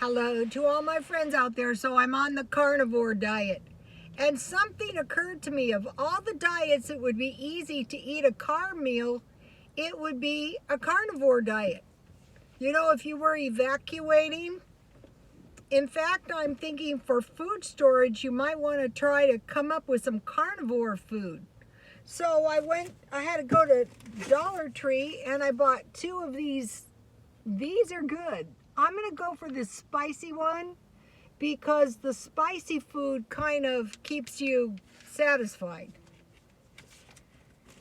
Hello to all my friends out there. So I'm on the carnivore diet. And something occurred to me, of all the diets it would be easy to eat a carb meal, it would be a carnivore diet. You know, if you were evacuating. In fact, I'm thinking for food storage, you might want to try to come up with some carnivore food. So I had to go to Dollar Tree and I bought 2 of these. These are good. I'm going to go for this spicy one because the spicy food kind of keeps you satisfied.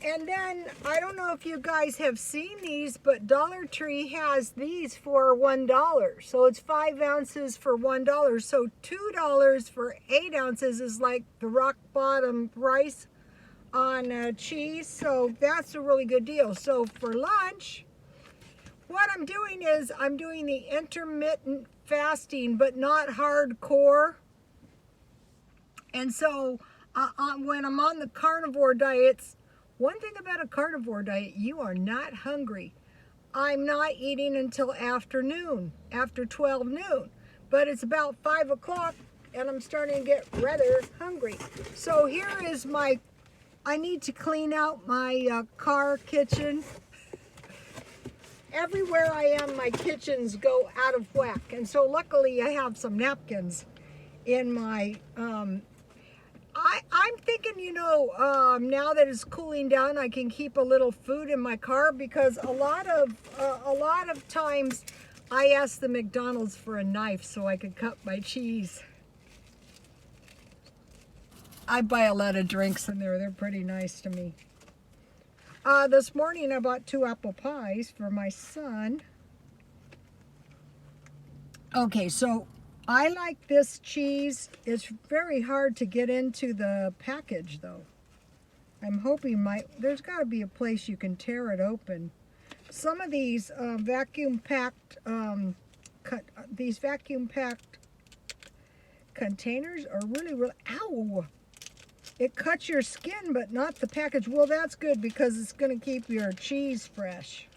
And then, I don't know if you guys have seen these, but Dollar Tree has these for $1. So it's 5 ounces for $1. So $2 for 8 ounces is like the rock bottom price on cheese. So that's a really good deal. So for lunch, what I'm doing is I'm doing the intermittent fasting, but not hardcore. And so when I'm on the carnivore diets, one thing about a carnivore diet, you are not hungry. I'm not eating until afternoon, after 12 noon. But it's about 5 o'clock and I'm starting to get rather hungry. So here is I need to clean out my car kitchen. Everywhere I am, my kitchens go out of whack. And so luckily I have some napkins in my, I'm thinking, you know, now that it's cooling down, I can keep a little food in my car because a lot of times I ask the McDonald's for a knife so I can cut my cheese. I buy a lot of drinks in there. They're pretty nice to me. This morning I bought 2 apple pies for my son. Okay, so I like this cheese. It's very hard to get into the package though. I'm hoping there's got to be a place you can tear it open. Some of these vacuum packed containers are really, ow! It cuts your skin, but not the package. Well, that's good because it's going to keep your cheese fresh.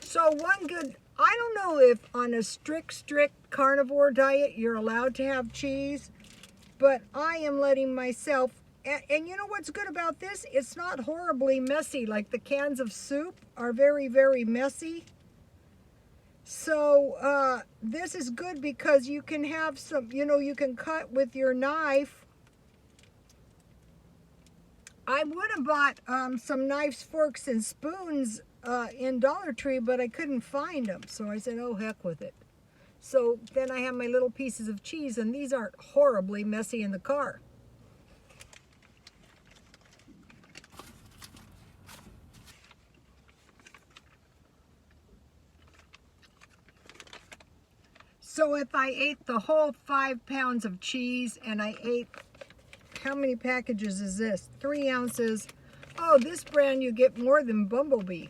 So I don't know if on a strict carnivore diet you're allowed to have cheese, but I am letting myself, and you know what's good about this? It's not horribly messy. Like the cans of soup are very, very messy. So this is good because you can have some, you know, you can cut with your knife. I would have bought some knives, forks, and spoons in Dollar Tree, but I couldn't find them. So I said, oh, heck with it. So then I have my little pieces of cheese, and these aren't horribly messy in the car. So if I ate the whole 5 pounds of cheese and I ate, how many packages is this? 3 ounces. Oh, this brand you get more than Bumblebee.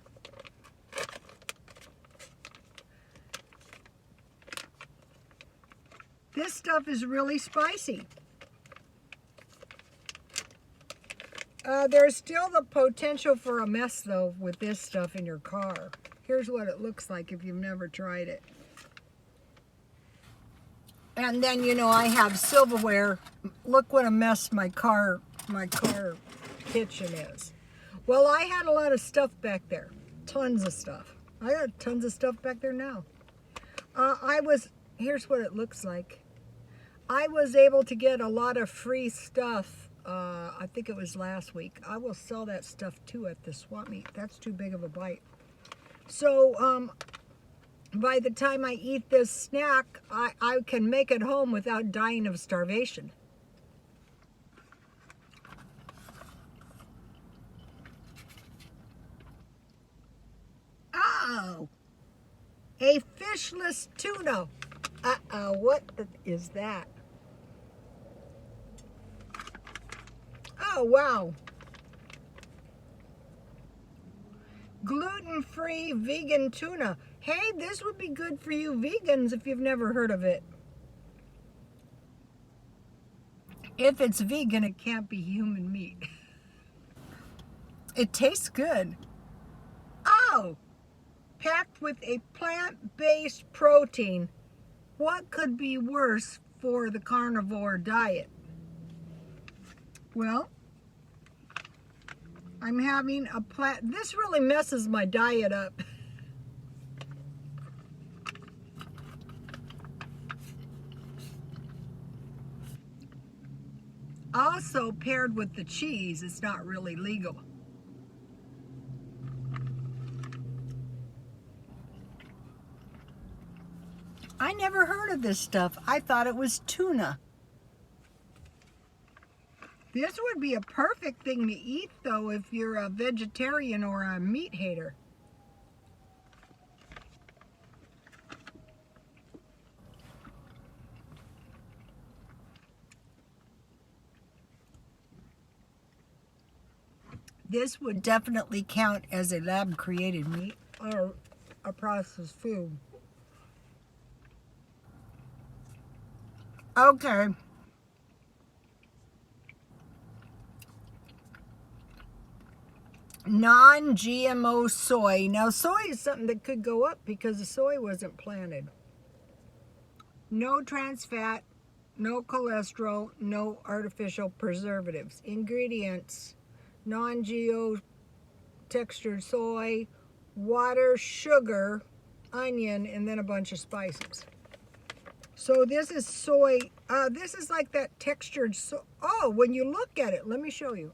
This stuff is really spicy. There's still the potential for a mess though with this stuff in your car. Here's what it looks like if you've never tried it. And then, you know, I have silverware. Look what a mess my car kitchen is. Well, I had a lot of stuff back there. Tons of stuff. I got tons of stuff back there now. Here's what it looks like. I was able to get a lot of free stuff. I think it was last week. I will sell that stuff too at the swap meet. That's too big of a bite. So, by the time I eat this snack, I can make it home without dying of starvation. Oh, a fishless tuna. What is that? Oh, wow. Gluten-free vegan tuna. Hey, this would be good for you vegans if you've never heard of it. If it's vegan, it can't be human meat. It tastes good. Oh, packed with a plant-based protein. What could be worse for the carnivore diet? Well, I'm having a this really messes my diet up. Also paired with the cheese, it's not really legal. I never heard of this stuff. I thought it was tuna. This would be a perfect thing to eat, though, if you're a vegetarian or a meat hater. This would definitely count as a lab-created meat or a processed food. Okay. Non-GMO soy. Now, soy is something that could go up because the soy wasn't planted. No trans fat, no cholesterol, no artificial preservatives. Ingredients: non-GMO textured soy, water, sugar, onion, and then a bunch of spices. So this is soy. This is like that textured soy. Oh, when you look at it, let me show you.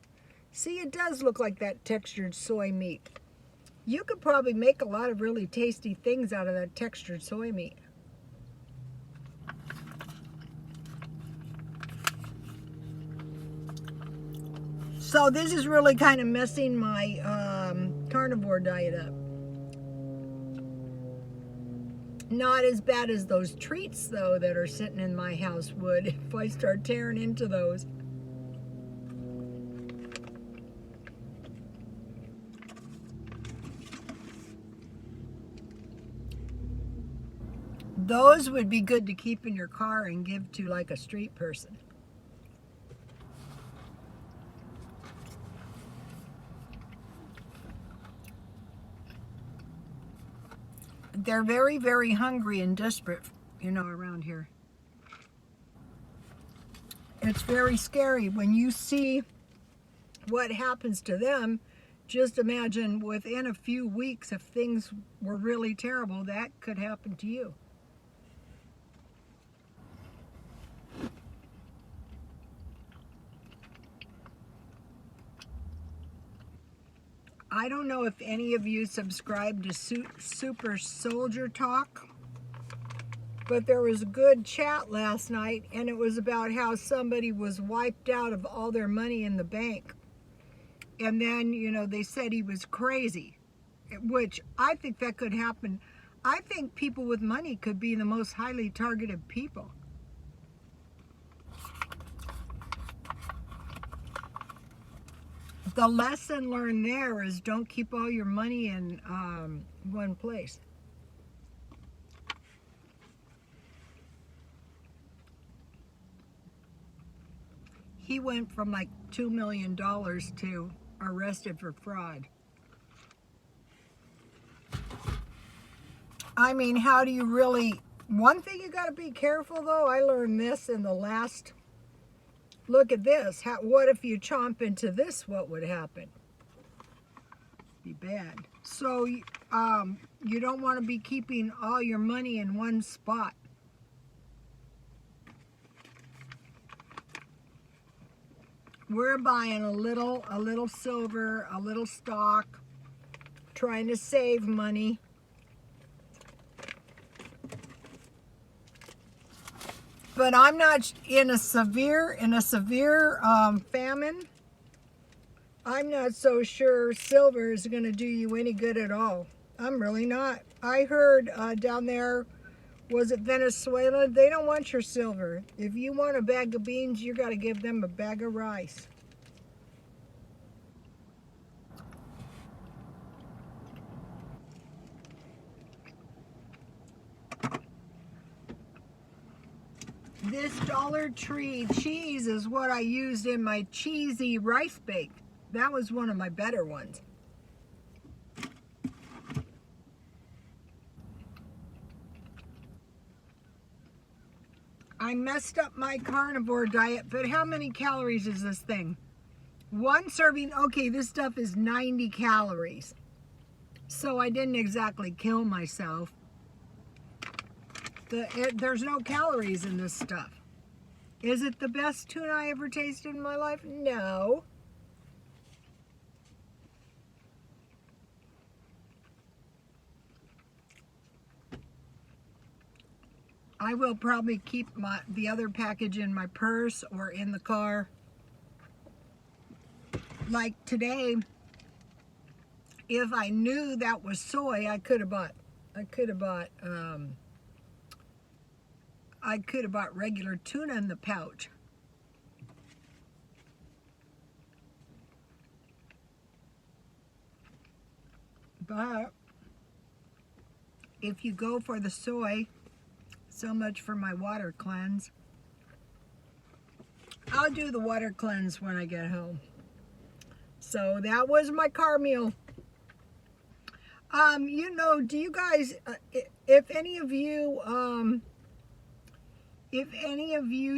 See, it does look like that textured soy meat. You could probably make a lot of really tasty things out of that textured soy meat. So this is really kind of messing my carnivore diet up. Not as bad as those treats, though, that are sitting in my house would if I start tearing into those. Those would be good to keep in your car and give to like a street person. They're very, very hungry and desperate, you know, around here. It's very scary when you see what happens to them. Just imagine within a few weeks, if things were really terrible, that could happen to you. I don't know if any of you subscribe to Super Soldier Talk, but there was a good chat last night, and it was about how somebody was wiped out of all their money in the bank. And then, you know, they said he was crazy, which I think that could happen. I think people with money could be the most highly targeted people. The lesson learned there is don't keep all your money in one place. He went from like $2 million to arrested for fraud. I mean, how do you really... One thing you got to be careful, though, I learned this in the last... Look at this. What if you chomp into this? What would happen? Be bad. So you don't want to be keeping all your money in one spot. We're buying a little silver, a little stock, trying to save money. But I'm not in a severe famine. I'm not so sure silver is going to do you any good at all. I'm really not. I heard down there, was it Venezuela? They don't want your silver. If you want a bag of beans, you got to give them a bag of rice. This Dollar Tree cheese is what I used in my cheesy rice bake. That was one of my better ones. I messed up my carnivore diet, but how many calories is this thing? One serving, okay, this stuff is 90 calories. So I didn't exactly kill myself. There's no calories in this stuff. Is it the best tuna I ever tasted in my life? No. I will probably keep the other package in my purse or in the car. Like today, if I knew that was soy, I could have bought regular tuna in the pouch. But if you go for the soy, so much for my water cleanse. I'll do the water cleanse when I get home. So that was my car meal. You know, do you guys, if any of you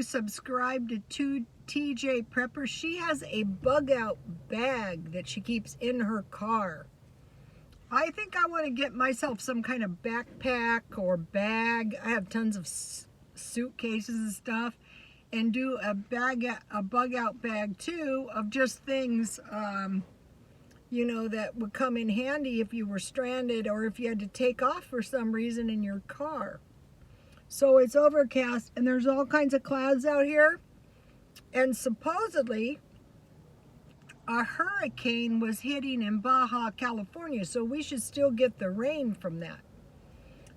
subscribe to TJ Prepper, she has a bug out bag that she keeps in her car. I think I want to get myself some kind of backpack or bag. I have tons of suitcases and stuff, and do a bug out bag too of just things, you know, that would come in handy if you were stranded or if you had to take off for some reason in your car. So it's overcast and there's all kinds of clouds out here, and supposedly a hurricane was hitting in Baja California, so we should still get the rain from that.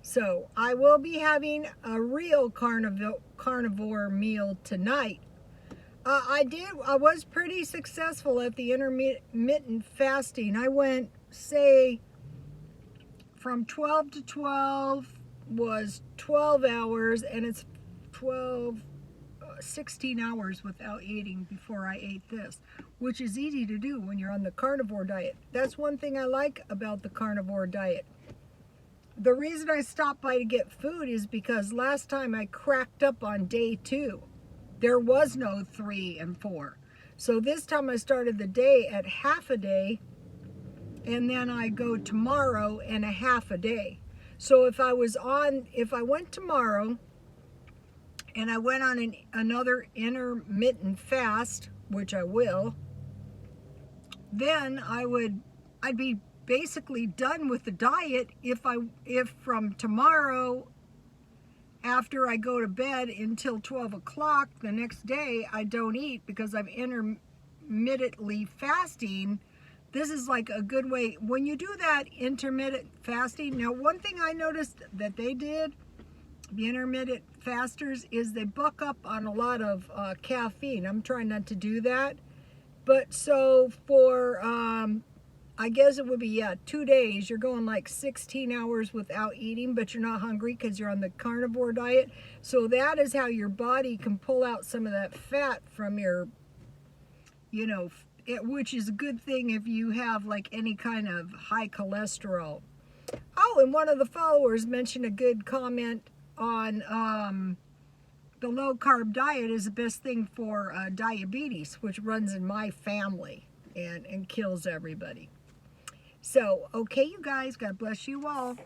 So I will be having a real carnivore meal tonight. I was pretty successful at the intermittent fasting. I went, say, from 12 to 12 was 12 hours, and it's 16 hours without eating before I ate this, which is easy to do when you're on the carnivore diet. That's one thing I like about the carnivore diet. The reason I stopped by to get food is because last time I cracked up on day 2. There was no 3 and 4. So this time I started the day at half a day, and then I go tomorrow and a half a day. So if I went tomorrow and I went on another intermittent fast, which I will, then I'd be basically done with the diet if from tomorrow after I go to bed until 12 o'clock the next day I don't eat because I'm intermittently fasting. This is like a good way when you do that intermittent fasting. Now, one thing I noticed that they did, the intermittent fasters, is they buck up on a lot of caffeine. I'm trying not to do that. But so for, I guess it would be, 2 days, you're going like 16 hours without eating, but you're not hungry because you're on the carnivore diet. So that is how your body can pull out some of that fat from your, you know, which is a good thing if you have like any kind of high cholesterol. Oh, and one of the followers mentioned a good comment on the low carb diet is the best thing for diabetes, which runs in my family and kills everybody. So, okay, you guys, God bless you all.